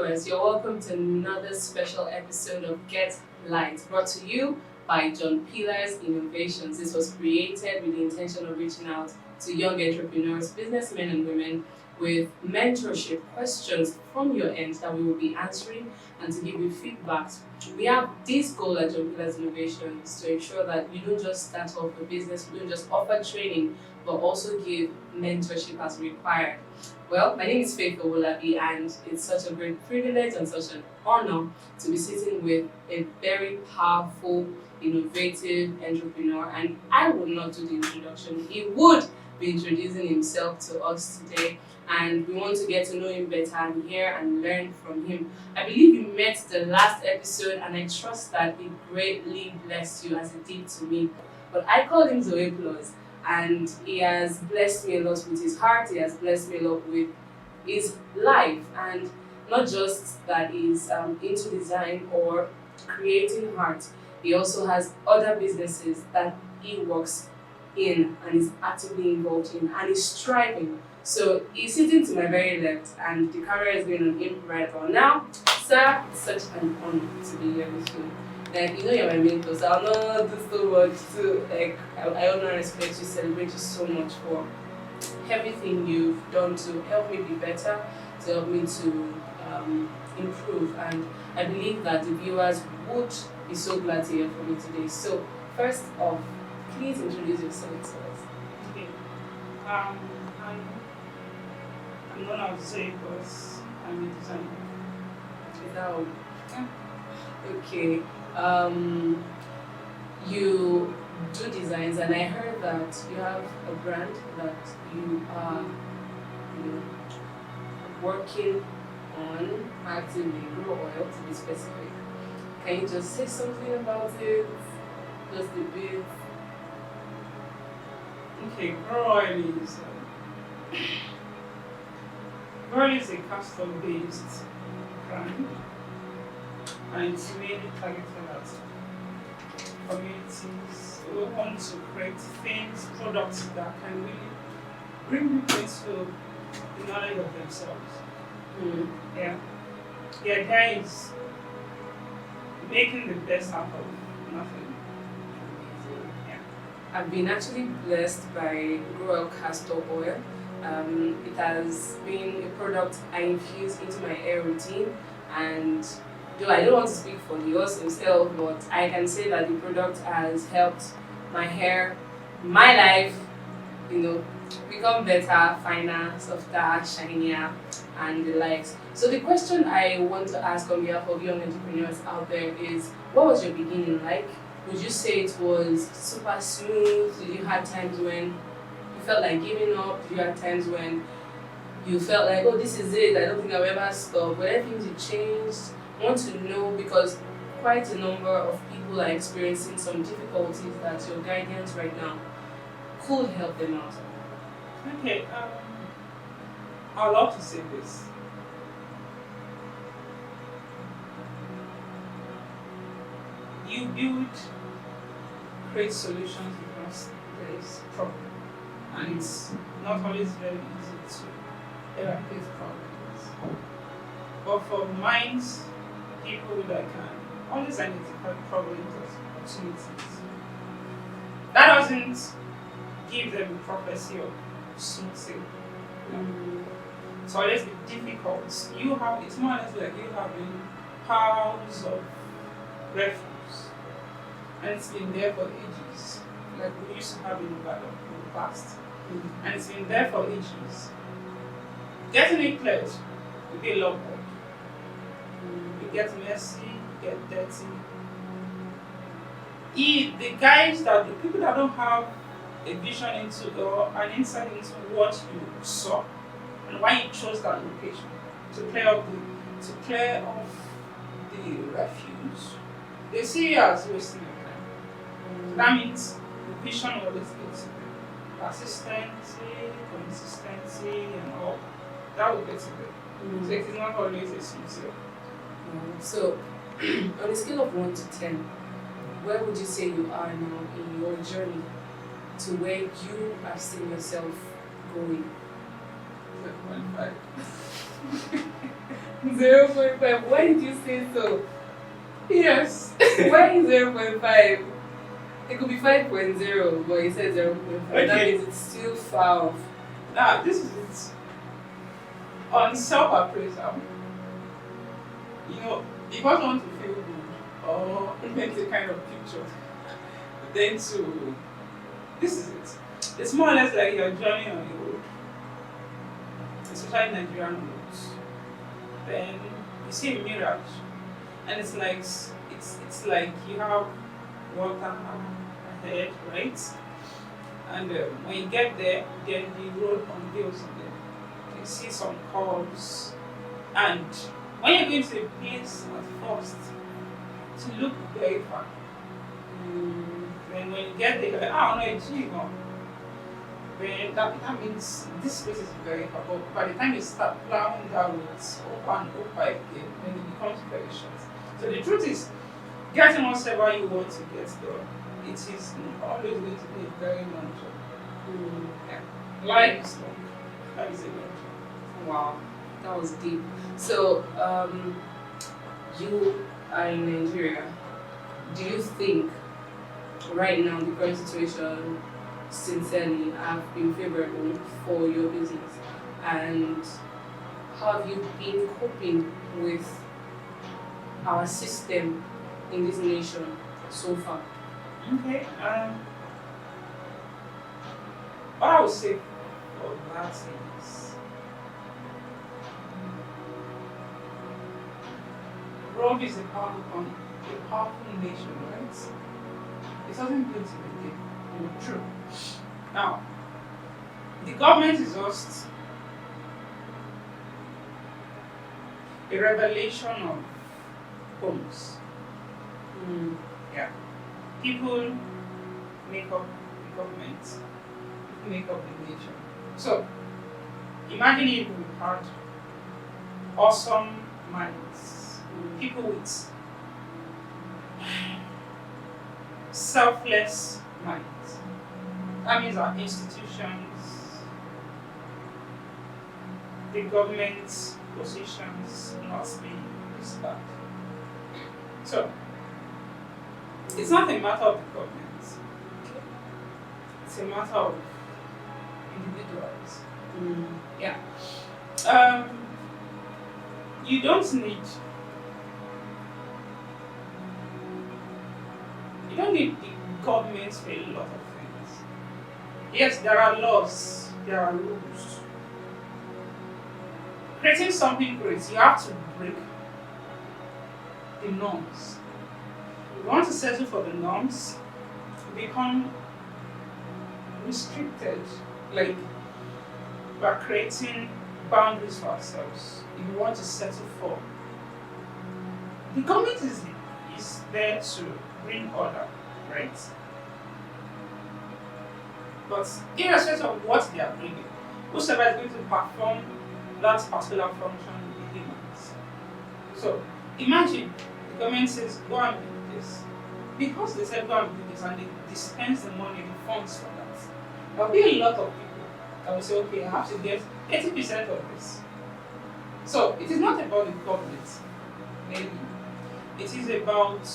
viewers, you're welcome to another special episode of Get Light, brought to you by JOHNPILLARS Innovations. This was created with the intention of reaching out to young entrepreneurs, businessmen and women with mentorship questions from your end that we will be answering and to give you feedback. We have this goal at JOHNPILLARS Innovations to ensure that you don't just start off a business, we don't just offer training, but also give mentorship as required. Well, my name is Faith Owolabi, and it's such a great privilege and such an honor to be sitting with a very powerful, innovative entrepreneur. And I would not do the introduction. He would be introducing himself to us today, and we want to get to know him better and hear and learn from him. I believe you met the last episode, and I trust that it greatly blessed you as it did to me. But I call him JOHNPILLARS. And he has blessed me a lot with his heart, he has blessed me a lot with his life, and not just that he's into design or creating art, he also has other businesses that he works in and is actively involved in and is striving. So he's sitting to my very left and the camera is going on him right about now. Sir, it's such an honor to be here with you. Like, you know you're my mentor, so I'll not do so much to, I honor and respect you, celebrate you so much for everything you've done to help me be better, to help me to improve, and I believe that the viewers would be so glad to hear from you today. So, first off, please introduce yourself to us. Okay. I'm known as Zay because I'm a designer. Is that all? Yeah. Okay. You do designs, and I heard that you have a brand that you are, working on actively, Grow Oil to be specific. Can you just say something about it? Just a bit. Okay, Grow Oil is a custom-based brand, and it's mainly targeted at communities who want to create things, products that can really bring people into the knowledge of themselves. Yeah. The idea is making the best out of nothing. Yeah. I've been actually blessed by Grow Oil castor oil. It has been a product I infuse into my hair routine, and though I don't want to speak for the host himself, but I can say that the product has helped my hair, my life, become better, finer, softer, shinier, and the likes. So the question I want to ask on behalf of young entrepreneurs out there is, what was your beginning like? Would you say it was super smooth? Did you have times when you felt like giving up? Did you have times when you felt like, oh, this is it, I don't think I'll ever stop? Were there things you changed? I want to know, because quite a number of people are experiencing some difficulties that your guidance right now could help them out. Okay, I'd love to say this. You would create solutions because there is problem, and it's not always very easy to eradicate problems. But for minds, people that can always identify problems as opportunities, that doesn't give them the prophecy of smooth sailing. So always be difficult. It's more or less like you having piles of refuse, and it's been there for ages. Like we used to have in the past, and it's been there for ages. Getting it cleared will be a lot more. You get messy, you get dirty. The people that don't have a vision into or an insight into what you saw and why you chose that location to clear off the refuse, they see you as wasting your time. That means the vision always gets you there. Consistency, and all that will get you there. So it is not always a sincere. So, on a scale of 1 to 10, where would you say you are now in your journey to where you have seen yourself going? 0.5. 0.5. Why did you say so? Yes. Why 0.5? It could be 5.0, but you said 0.5. That Okay. means it's still far off. Now, this is it. On self-appraisal, because you want to feel good or paint a kind of picture, then this is it. It's more or less like you're journeying on the road, especially Nigerian roads. Then you see a mirage, and it's like you have water ahead, right? And when you get there, then the road unveils on them. You see some curves, and when you're going to a place at first, to look very far. Then when you get there, you're like, no, it's you. Then that means this place is very far. But by the time you start plowing that road, it's over and over again, then it becomes very short. So the truth is, getting whatever you want to get done, it is always going to be a very long job. Yeah. Life is long. Life is a long job. Wow, that was deep. So, you are in Nigeria. Do you think right now the current situation sincerely have been favorable for your business? And how have you been coping with our system in this nation so far? Okay. What I would say for that is, Rome is a powerful nation, right? It doesn't build to the day. True. Now, the government is just a revelation of homes. Yeah. People make up the government, people make up the nation. So, imagine if we had awesome minds, people with selfless minds. That means our institutions, the government positions not being disturbed. So, it's not a matter of the government, it's a matter of individuals. Yeah. You don't need the government for a lot of things. Yes, there are laws, there are rules. Creating something great, you have to break the norms. If you want to settle for the norms, you become restricted. Like, we're creating boundaries for ourselves. If you want to settle for, the government is there to bring order, right? But irrespective of what they are bringing, whosoever is going to perform that particular function will be humans. So imagine the government says, go and do this. Because they said go and do this and they dispense the money, the funds for that, there will be a lot of people that will say, okay, I have to get 80% of this. So it is not about the government, maybe. It is about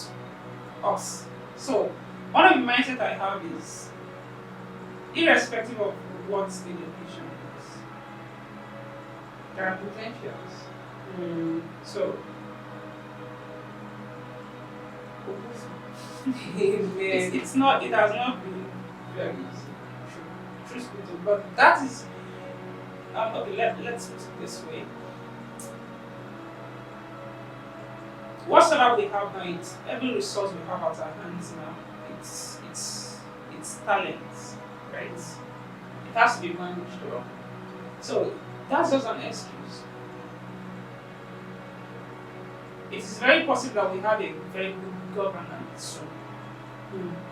us. So one of the mindset I have is, irrespective of what the location is, there are potentials. So it has not been very easy, truth be told. But that is, okay, let's put it this way. Whatever we have now, it's every resource we have at our hands now, it's talent, right? It has to be managed well. So that's just an excuse. It is very possible that we have a very good governance, so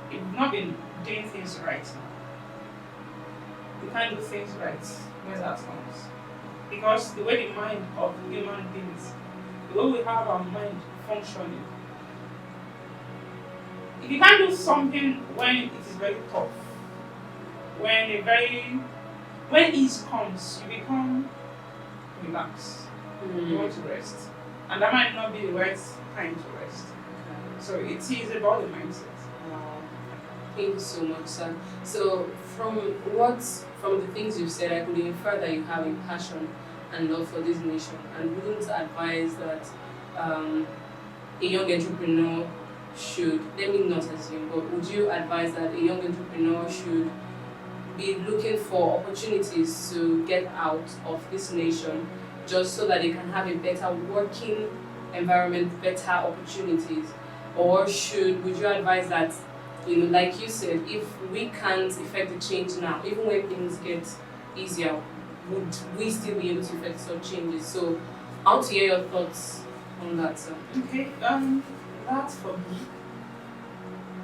we've not been doing things right now. We can't do things right when that comes. Because the way the mind of human beings, the way we have our mind functioning, if you can't do something when it is very tough, when ease comes, you become relax. You want to rest. And that might not be the right time to rest. So it is about the mindset. Wow. Thank you so much, sir. So from the things you've said, I could infer that you have a passion and love for this nation, and wouldn't advise that a young entrepreneur should, let me not assume, but would you advise that a young entrepreneur should be looking for opportunities to get out of this nation just so that they can have a better working environment, better opportunities? Or would you advise that, like you said, if we can't effect the change now, even when things get easier, would we still be able to effect such changes? So I want to hear your thoughts on that, sir. Okay, that for me,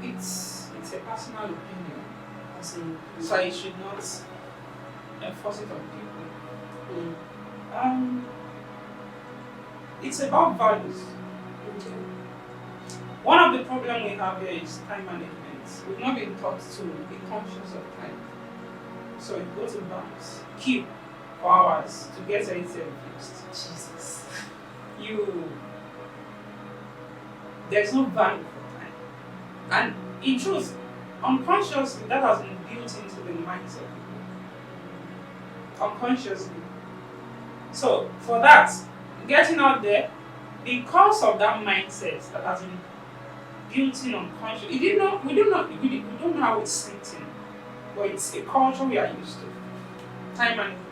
it's a personal opinion. So I should not enforce it on people. It's about values. Okay. One of the problems we have here is time management. We've not been taught to be conscious of time. So you go to banks, queue for hours to get anything fixed. Jesus. There's no value for time. And in truth, unconsciously, that has been built into the minds of people. Unconsciously. So for that, getting out there, because of that mindset that has been built in unconscious, we don't know how it's sinks in, but it's a culture we are used to. Time management.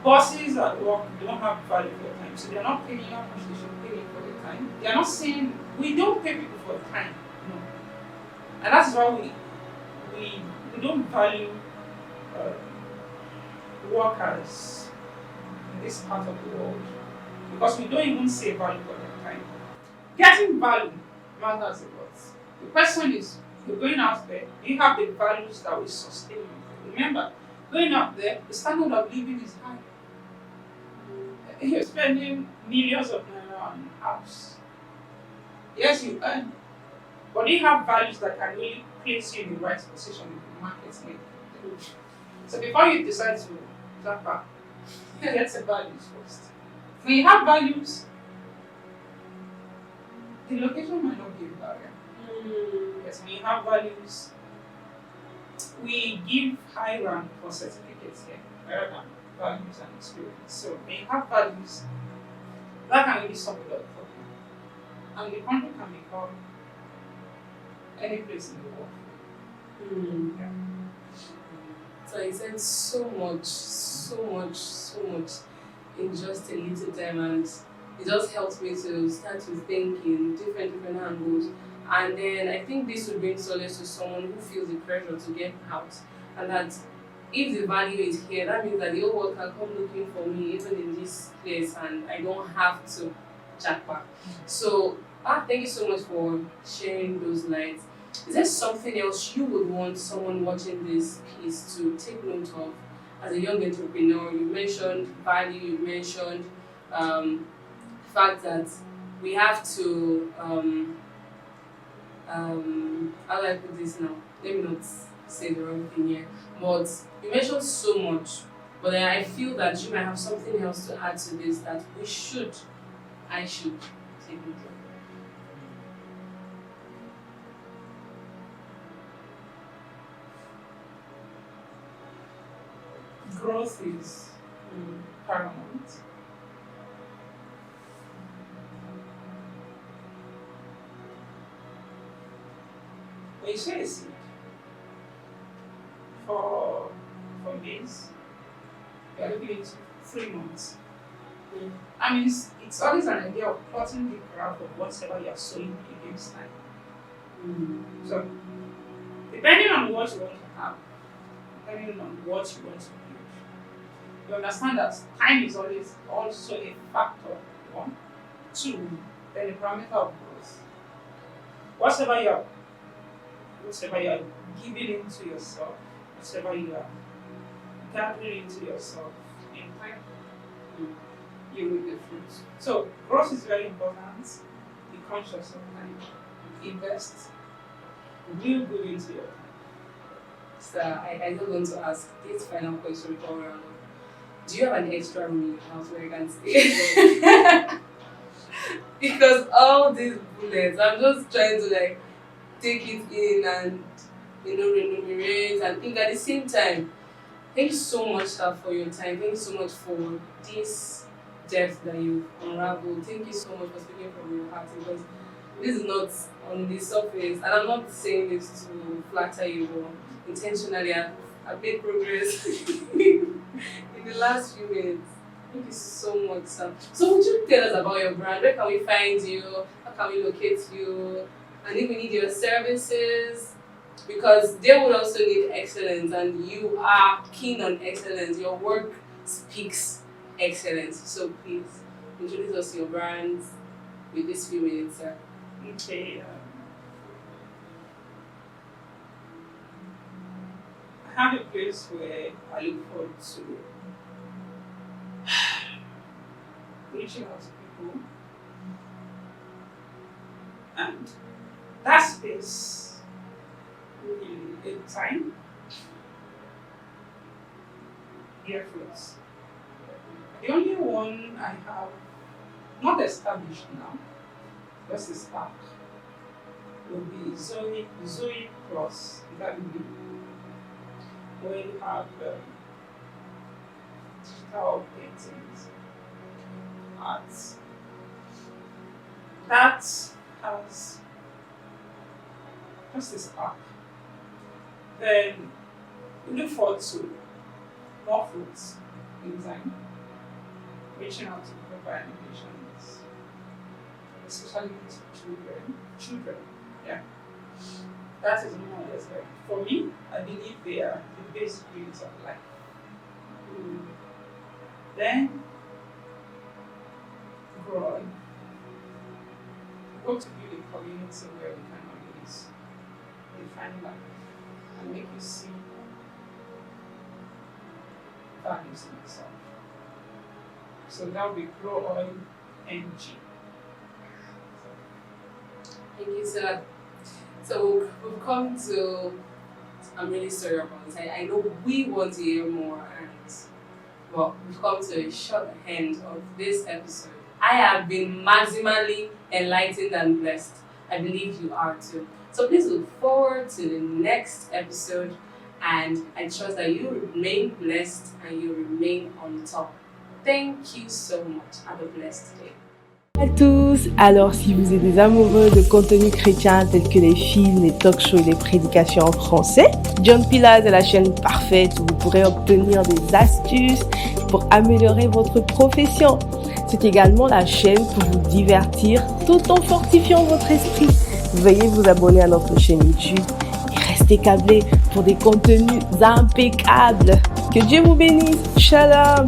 Bosses at work don't have value for time, so they're not paying how much they should pay for the time. They're not saying we don't pay people for time. No. And that's why we don't value workers in this part of the world, because we don't even say value for their time. Getting value matters a lot. The question is, you're going out there, do you have the values that will sustain you? Remember, going out there, the standard of living is high. You're spending millions of naira on a house. Yes, you earn. But do you have values that can really place you in the right position in the market? So before you decide to jump back, get the values first. When you have values, the location might not be a barrier. Yes, when you have values, we give high rank for certificates here, rather than values and experience. So when you have values, that can really solve a lot of problems. And the country can become any place in the world. Yeah. So I said so much in just a little time, and it just helps me to start to think in different angles. And then I think this would bring solace to someone who feels the pressure to get out, and that if the value is here, that means that the whole world can come looking for me even in this place, and I don't have to jack back. So thank you so much for sharing those lights. Is there something else you would want someone watching this piece to take note of as a young entrepreneur? You mentioned value, you mentioned the fact that we have to, how do I put this now? Let me not say the wrong thing here. But you mentioned so much, but I feel that you might have something else to add to this that I should take note of. Growth is paramount. When you say a seed for maize, you're looking into 3 months. I mean, it's always an idea of plotting the graph of whatever you're sowing against time. So, depending on what you want to have, depending on what you want to build, you understand that time is always also a factor, 1. 2, then the parameter of growth. Whatever you're giving into yourself, whatever you are gathering into yourself in time, you will the fruits. So growth is very important. Be conscious of time. Invest real good into your time. So I just want to ask this final question before we round up. Do you have an extra room in your house where you can stay? Because all these bullets, I'm just trying to like take it in and remunerate and think at the same time. Thank you so much, sir, for your time. Thank you so much for this depth that you've unraveled. Thank you so much for speaking from your heart, because this is not on the surface, and I'm not saying this to flatter you, but intentionally I've made progress in the last few minutes. Thank you so much, sir. So would you tell us about your brand? Where can we find you? How can we locate you? And if we need your services, because they will also need excellence, and you are keen on excellence. Your work speaks excellence. So please introduce us to your brands with these few minutes, sir. Okay. I have a place where I look forward to reaching out to people, and that space really in time, efforts. The only one I have not established now, just a start, will be Zoe Plus. That will be where you have digital paintings, arts. That has just a spark. Then we look forward to more fruits in time, reaching out to people by animations, especially to children. Yeah. That is more or less like, for me, I believe they are the basic needs of life. Then growing. Hope to build a community where we can always define life and make you see values in yourself. So that will be Grow Oil NG. Thank you, sir. So we've come to, I'm really sorry about this. I know we want to hear more, and well, we've come to a short end of this episode. I have been maximally enlightened and blessed. I believe you are too. So please look forward to the next episode, and I trust that you remain blessed and you remain on top. Thank you so much. Have a blessed day. À tous, alors si vous êtes des amoureux de contenu chrétien tels que les films, les talk shows et les prédications en français, JOHNPILLARS est la chaîne parfaite où vous pourrez obtenir des astuces pour améliorer votre profession. C'est également la chaîne pour vous divertir tout en fortifiant votre esprit. Veuillez vous abonner à notre chaîne YouTube et restez câblés pour des contenus impeccables. Que Dieu vous bénisse. Shalom.